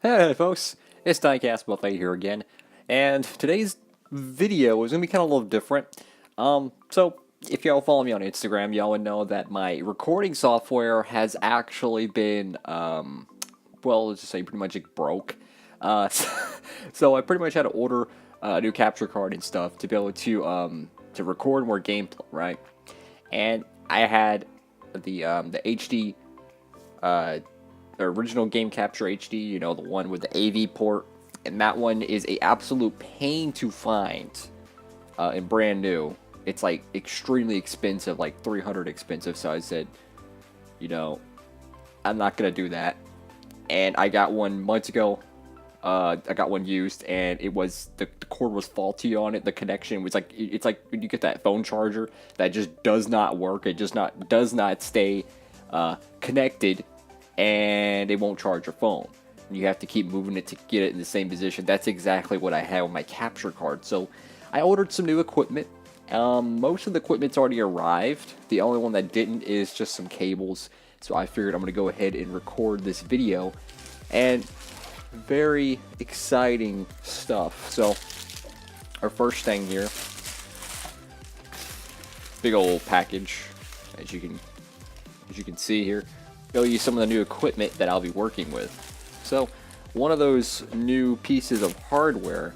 Hey folks, it's Diecast Buffet here again, and today's video is gonna be kind of a little different. So if y'all follow me on Instagram, y'all would know that my recording software has actually been, well, let's just say pretty much it broke. Uh, so I pretty much had to order a new capture card and stuff to be able to record more gameplay, right? And I had the HD the original Game Capture HD, you know, the one with the AV port, and that one is a absolute pain to find, and brand new. It's like extremely expensive, like 300 expensive. So I said, you know, I'm not gonna do that. And I got one months ago. I got one used, and it was the cord was faulty on it. The connection was like it's like when you get that phone charger that just does not work. It just not does not stay connected, and it won't charge your phone. You have to keep moving it to get it in the same position. That's exactly what I had with my capture card. So I ordered some new equipment. Most of the equipment's already arrived. The only one that didn't is just some cables. So I figured I'm going to go ahead and record this video. And very exciting stuff. So our first thing here, big old package, as you can see here. Show you some of the new equipment that I'll be working with. So one of those new pieces of hardware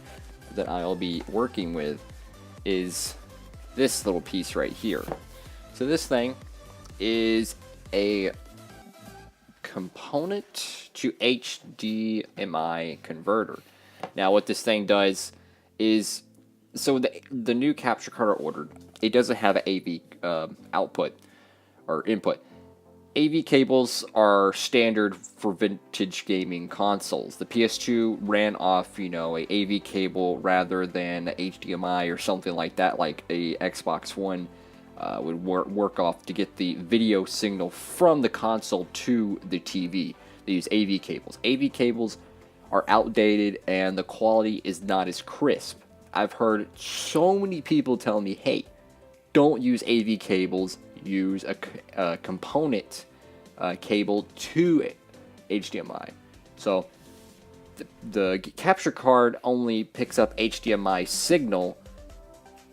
that I'll be working with is this little piece right here. So this thing is a component to HDMI converter. Now what this thing does is, so the new capture card I ordered, it doesn't have an AV output or input. AV cables are standard for vintage gaming consoles. The PS2 ran off, you know, a AV cable rather than HDMI or something like that, like a Xbox One would work off to get the video signal from the console to the TV. They use AV cables. AV cables are outdated and the quality is not as crisp. I've heard so many people tell me, hey, don't use AV cables, use a component cable to HDMI. So the capture card only picks up HDMI signal,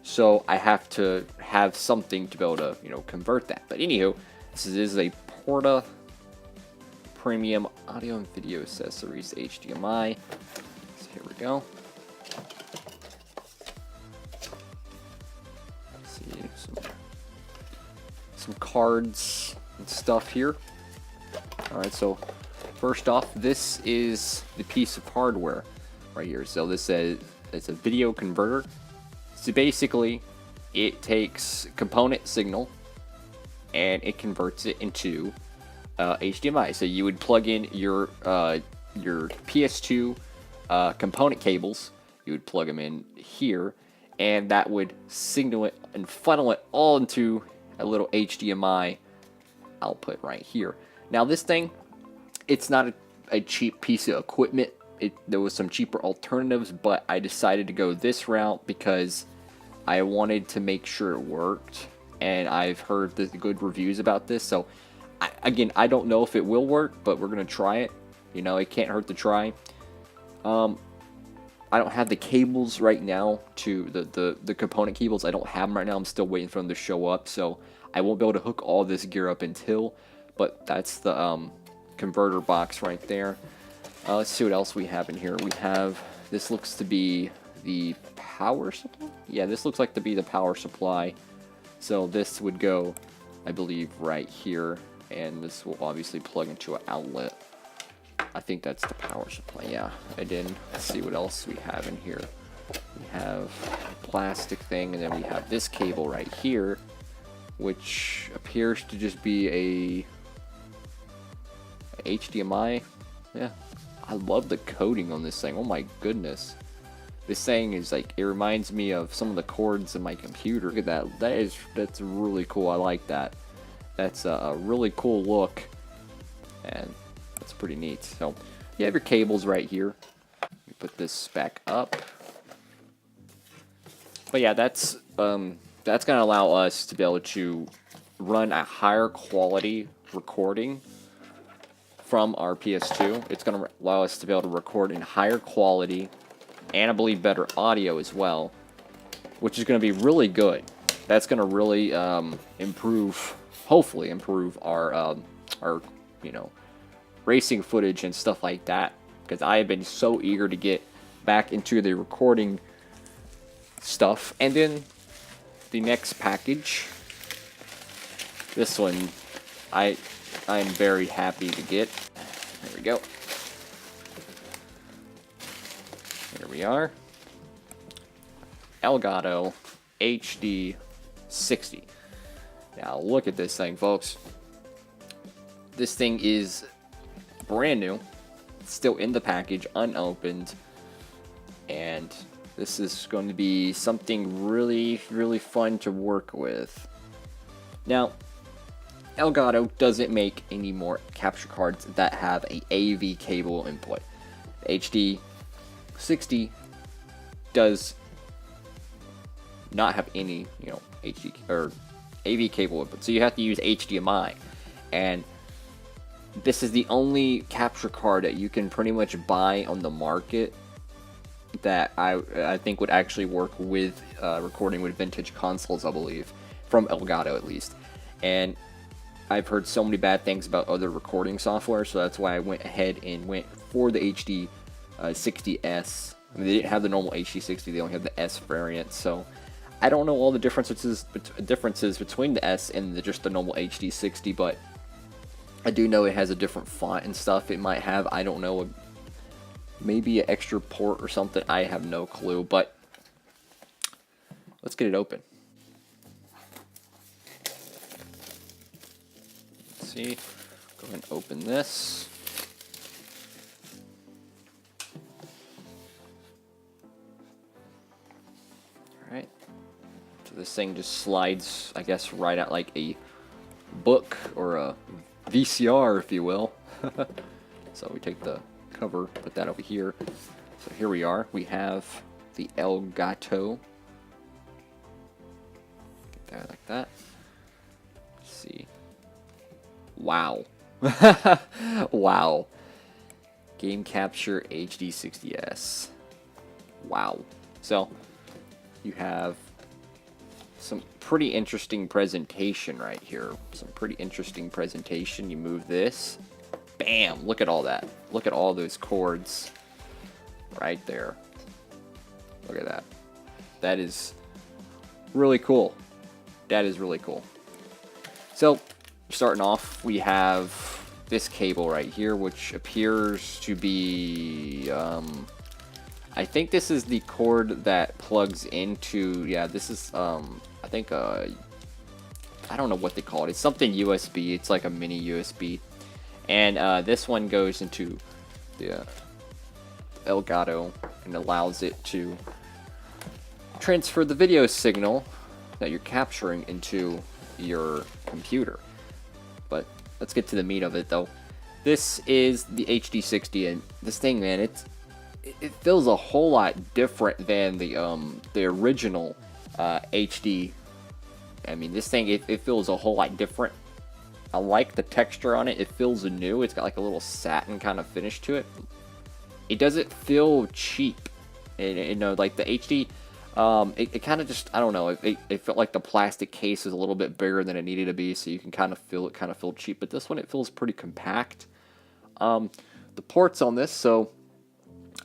so I have to have something to be able to, you know, convert that. But anywho, this is a Portta Premium Audio and Video Accessories HDMI. So here we go. Let's see, some cards and stuff here. Alright, so first off, this is the piece of hardware right here. So this says it's a video converter. So basically, it takes component signal and it converts it into HDMI. So you would plug in your PS2 component cables. You would plug them in here, and that would signal it and funnel it all into a little HDMI output right here. Now this thing, it's not a cheap piece of equipment. There was some cheaper alternatives, but I decided to go this route because I wanted to make sure it worked, and I've heard the good reviews about this. So again, I don't know if it will work, but we're gonna try it. You know, it can't hurt to try. I don't have the cables right now to the component cables. I don't have them right now. I'm still waiting for them to show up, so I won't be able to hook all this gear up until. But that's the converter box right there. Let's see what else we have in here. We have, this looks to be the power supply? Yeah, this looks like to be the power supply. So this would go, I believe, right here. And this will obviously plug into an outlet. I think that's the power supply, yeah. And then, let's see what else we have in here. We have a plastic thing, and then we have this cable right here, which appears to just be a HDMI. Yeah, I love the coating on this thing. Oh my goodness, this thing is like, it reminds me of some of the cords in my computer. Look at that. That's really cool. I like that. That's a really cool look, and that's pretty neat. So you have your cables right here. You put this back up. But yeah, that's gonna allow us to be able to run a higher quality recording from our PS2. It's going to allow us to be able to record in higher quality, and I believe better audio as well, which is going to be really good. That's going to really hopefully improve our racing footage and stuff like that, because I have been so eager to get back into the recording stuff. And then the next package, this one I am very happy to get. There we go. Here we are. Elgato HD60. Now look at this thing, folks. This thing is brand new. It's still in the package, unopened. And this is going to be something really, really fun to work with. Now, Elgato doesn't make any more capture cards that have a AV cable input. The HD60 does not have any, HD or AV cable input, so you have to use HDMI. And this is the only capture card that you can pretty much buy on the market that I think would actually work with recording with vintage consoles, I believe, from Elgato at least. And I've heard so many bad things about other recording software, so that's why I went ahead and went for the HD60S. I mean, they didn't have the normal HD60, they only have the S variant, so I don't know all the differences between the S and just the normal HD60, but I do know it has a different font and stuff. It might have, I don't know, maybe an extra port or something. I have no clue, but let's get it open. Let's see. Go ahead and open this. Alright. So this thing just slides, I guess, right out like a book or a VCR, if you will. So we take the cover, put that over here. So here we are. We have the Elgato. Get that like that. Let's see. Wow. Wow. Game Capture HD60S. Wow. So you have some pretty interesting presentation right here. Some pretty interesting presentation. You move this. Bam! Look at all that. Look at all those cords right there. Look at that. That is really cool. That is really cool. So, starting off, we have this cable right here, which appears to be, I think this is the cord that plugs into, yeah, this is, I think, I don't know what they call it. It's something USB. It's like a mini USB. And this one goes into the Elgato and allows it to transfer the video signal that you're capturing into your computer. But let's get to the meat of it, though. This is the HD60, and this thing, man, it feels a whole lot different than the original HD. I mean, this thing, it feels a whole lot different. I like the texture on it. It feels new. It's got like a little satin kind of finish to it. It doesn't feel cheap. You know, like the HD, it kind of just, I don't know. It felt like the plastic case was a little bit bigger than it needed to be, so you can kind of feel it cheap. But this one, it feels pretty compact. The ports on this, so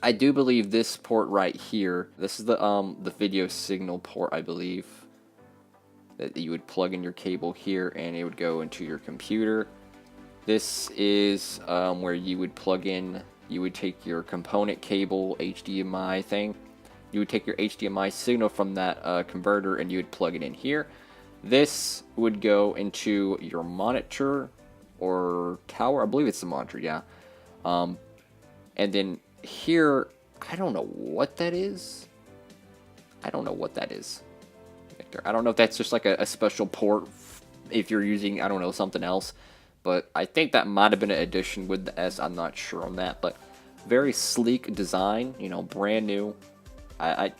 I do believe this port right here. This is the video signal port, I believe, that you would plug in your cable here and it would go into your computer. This is where you would plug in, you would take your component cable HDMI thing, you would take your HDMI signal from that converter and you would plug it in here. This would go into your monitor or tower, I believe it's the monitor, yeah. And then here, I don't know what that is. I don't know what that is. I don't know if that's just like a special port if you're using, I don't know, something else. But I think that might have been an addition with the S. I'm not sure on that. But very sleek design, you know, brand new. I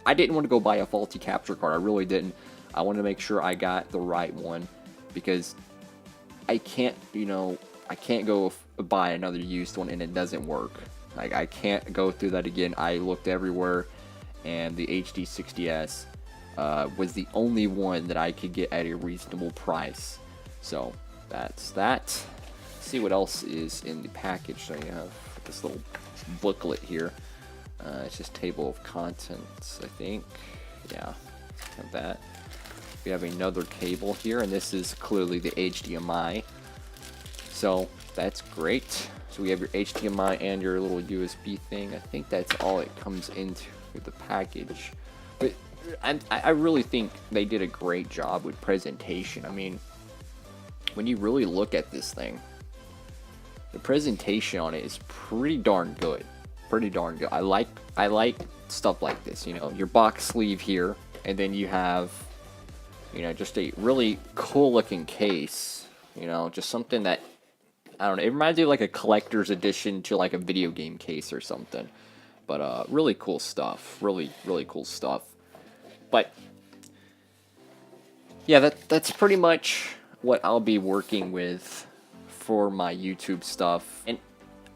didn't want to go buy a faulty capture card. I really didn't. I wanted to make sure I got the right one. Because I can't, you know, I can't go buy another used one and it doesn't work. Like, I can't go through that again. I looked everywhere, and the HD60s was the only one that I could get at a reasonable price. So that's that. Let's see what else is in the package. So you have this little booklet here. It's just table of contents, I think. Yeah, have that. We have another cable here, and this is clearly the HDMI. So that's great. So we have your HDMI and your little USB thing. I think that's all it comes into the package. But I really think they did a great job with presentation. I mean, when you really look at this thing, the presentation on it is pretty darn good. Pretty darn good. I like stuff like this. You know, your box sleeve here, and then you have, you know, just a really cool looking case. You know, just something that, I don't know, it reminds me of like a collector's edition to like a video game case or something. But really cool stuff. Really cool stuff. But yeah, that's pretty much what I'll be working with for my YouTube stuff. And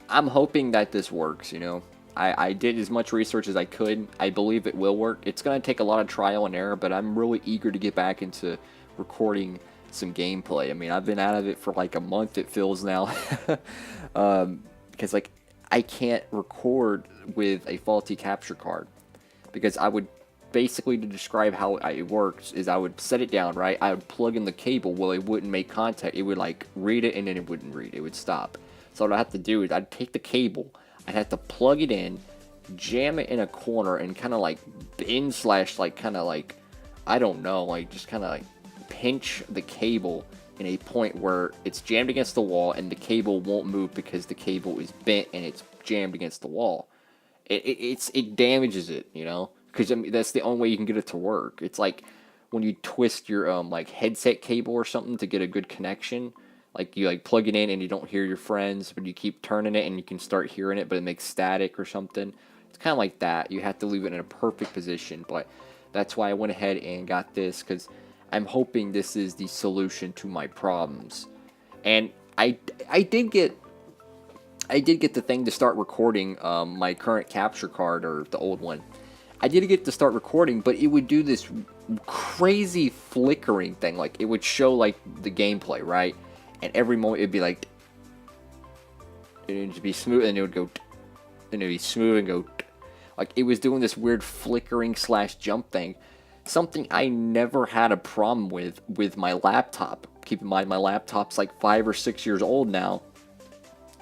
I'm hoping that this works, you know. I did as much research as I could. I believe it will work. It's going to take a lot of trial and error, but I'm really eager to get back into recording some gameplay. I mean, I've been out of it for like a month, it feels now. Because like, I can't record with a faulty capture card. Because I would, basically to describe how it works, is I would set it down, right? I would plug in the cable, well, it wouldn't make contact. It would like read it and then it wouldn't read. It would stop. So what I have to do is I'd take the cable, I'd have to plug it in, jam it in a corner, and kind of like bend slash like kind of like, I don't know, like just kind of like pinch the cable in a point where it's jammed against the wall and the cable won't move because the cable is bent and it's jammed against the wall. It damages it, you know, because I mean, that's the only way you can get it to work. It's like when you twist your like headset cable or something to get a good connection. Like, you like plug it in and you don't hear your friends, but you keep turning it and you can start hearing it, but it makes static or something. It's kind of like that. You have to leave it in a perfect position, but that's why I went ahead and got this, because I'm hoping this is the solution to my problems. And I did get the thing to start recording my current capture card, or the old one. I did get to start recording, but it would do this crazy flickering thing. Like, it would show like the gameplay, right? And every moment it'd be like, it'd be smooth, and it would go, and it'd be smooth and go, like it was doing this weird flickering slash jump thing. Something I never had a problem with my laptop. Keep in mind, my laptop's like 5 or 6 years old now.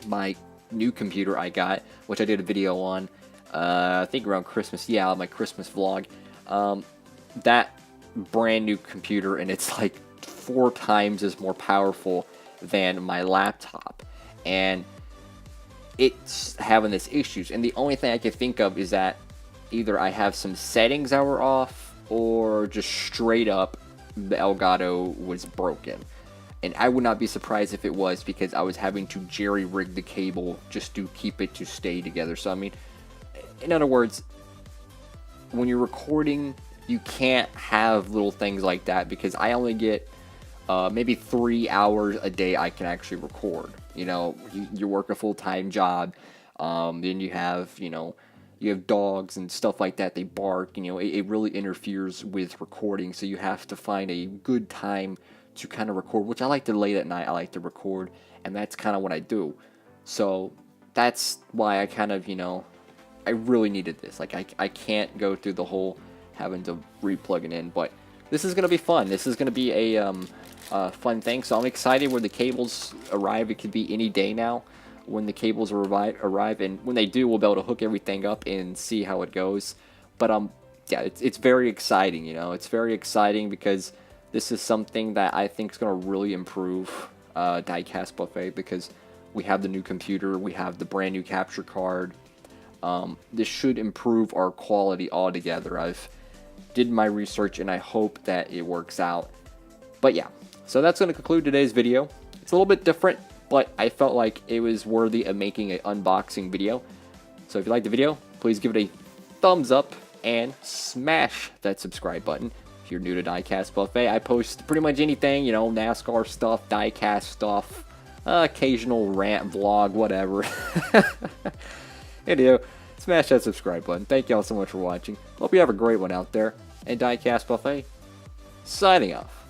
My new computer I got, which I did a video on, I think around Christmas. Yeah, my Christmas vlog. That brand new computer, and it's like 4 times as more powerful than my laptop, and it's having this issues. And the only thing I can think of is that either I have some settings that were off, or just straight up the Elgato was broken. And I would not be surprised if it was, because I was having to jerry-rig the cable just to keep it to stay together. So I mean, in other words, when you're recording, you can't have little things like that, because I only get maybe 3 hours a day I can actually record. You know, you work a full-time job, then you have, you know, you have dogs and stuff like that, they bark, you know, it really interferes with recording, so you have to find a good time to kind of record, which I like to late at night, I like to record, and that's kind of what I do. So that's why I kind of, you know, I really needed this. Like, I can't go through the whole having to re-plug it in, but this is going to be fun. This is going to be a fun thing, so I'm excited when the cables arrive. It could be any day now when the cables arrive, and when they do, we'll be able to hook everything up and see how it goes. But yeah, it's very exciting, you know. It's very exciting because this is something that I think is going to really improve Diecast Buffet, because we have the new computer, we have the brand new capture card. This should improve our quality altogether. I've did my research, and I hope that it works out. But yeah, so that's going to conclude today's video. It's a little bit different, but I felt like it was worthy of making an unboxing video. So if you liked the video, please give it a thumbs up and smash that subscribe button. If you're new to Diecast Buffet, I post pretty much anything, you know, NASCAR stuff, diecast stuff, occasional rant, vlog, whatever. Anyway, smash that subscribe button. Thank y'all so much for watching. Hope you have a great one out there. And Diecast Buffet, signing off.